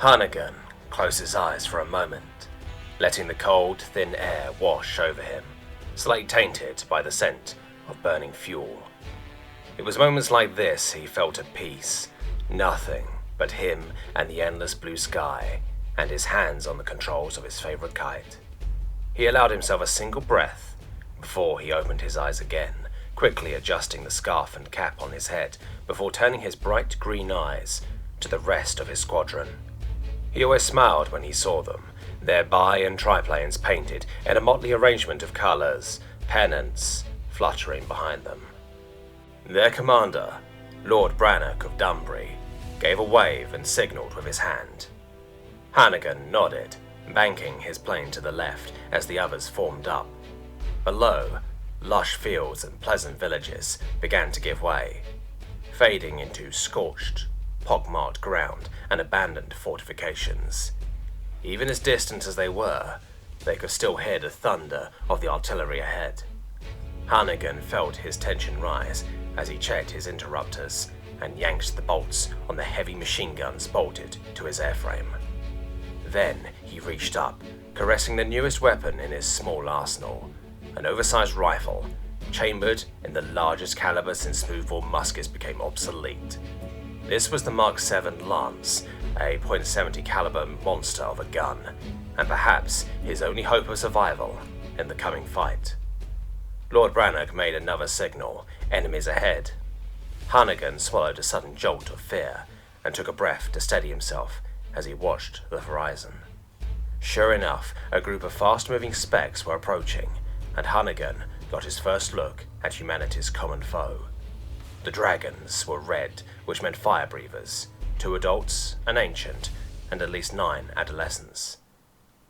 Hannigan closed his eyes for a moment, letting the cold, thin air wash over him, slightly tainted by the scent of burning fuel. It was moments like this he felt at peace, nothing but him and the endless blue sky, and his hands on the controls of his favorite kite. He allowed himself a single breath before he opened his eyes again, quickly adjusting the scarf and cap on his head before turning his bright green eyes to the rest of his squadron. He always smiled when he saw them, their bi- and triplanes painted in a motley arrangement of colours, pennants fluttering behind them. Their commander, Lord Brannock of Dunbury, gave a wave and signalled with his hand. Hannigan nodded, banking his plane to the left as the others formed up. Below, lush fields and pleasant villages began to give way, fading into scorched, pockmarked ground and abandoned fortifications. Even as distant as they were, they could still hear the thunder of the artillery ahead. Hannigan felt his tension rise as he checked his interrupters and yanked the bolts on the heavy machine guns bolted to his airframe. Then he reached up, caressing the newest weapon in his small arsenal, an oversized rifle, chambered in the largest caliber since smoothbore muskets became obsolete. This was the Mark VII Lance, a .70 caliber monster of a gun, and perhaps his only hope of survival in the coming fight. Lord Brannock made another signal, enemies ahead. Hannigan swallowed a sudden jolt of fear and took a breath to steady himself as he watched the horizon. Sure enough, a group of fast-moving specks were approaching, and Hannigan got his first look at humanity's common foe. The dragons were red, which meant fire breathers, 2 adults, an ancient, and at least 9 adolescents.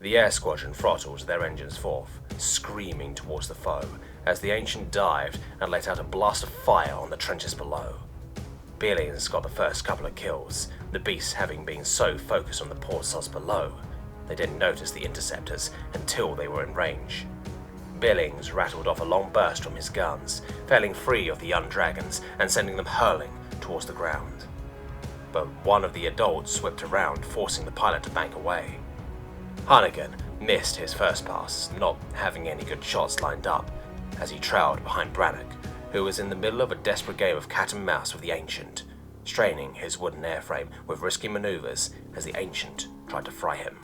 The air squadron throttled their engines forth, screaming towards the foe, as the ancient dived and let out a blast of fire on the trenches below. Billings got the first couple of kills, the beasts having been so focused on the poor sods below, they didn't notice the interceptors until they were in range. Billings rattled off a long burst from his guns, failing free of the young dragons and sending them hurling towards the ground. But one of the adults whipped around, forcing the pilot to bank away. Hannigan missed his first pass, not having any good shots lined up, as he trailed behind Brannock, who was in the middle of a desperate game of cat and mouse with the Ancient, straining his wooden airframe with risky maneuvers as the Ancient tried to fry him.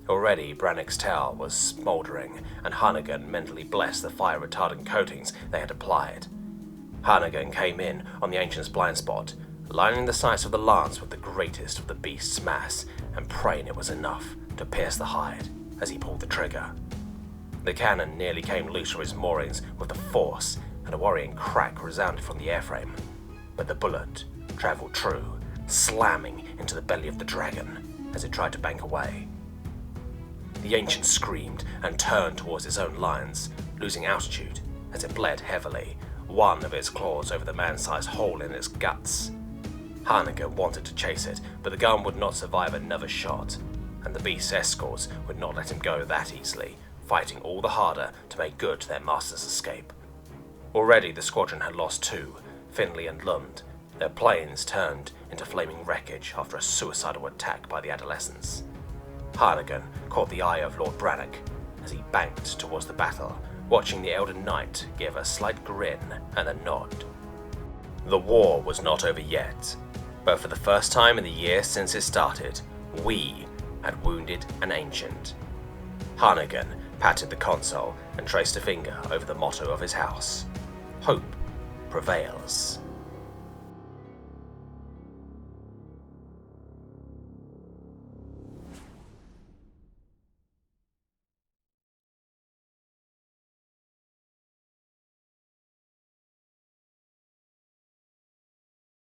Already, Brannock's tail was smouldering, and Hannigan mentally blessed the fire-retardant coatings they had applied. Hannigan came in on the Ancient's blind spot, lining the sights of the lance with the greatest of the beast's mass, and praying it was enough to pierce the hide as he pulled the trigger. The cannon nearly came loose from its moorings with the force, and a worrying crack resounded from the airframe, but the bullet travelled true, slamming into the belly of the dragon as it tried to bank away. The Ancient screamed and turned towards its own lines, losing altitude as it bled heavily, one of its claws over the man-sized hole in its guts. Hannigan wanted to chase it, but the gun would not survive another shot, and the beast's escorts would not let him go that easily, fighting all the harder to make good their master's escape. Already the squadron had lost 2, Finley and Lund. Their planes turned into flaming wreckage after a suicidal attack by the adolescents. Hannigan caught the eye of Lord Brannock as he banked towards the battle, watching the Elder Knight give a slight grin and a nod. The war was not over yet, but for the first time in the year since it started, we had wounded an Ancient. Hannigan patted the console and traced a finger over the motto of his house: Hope prevails.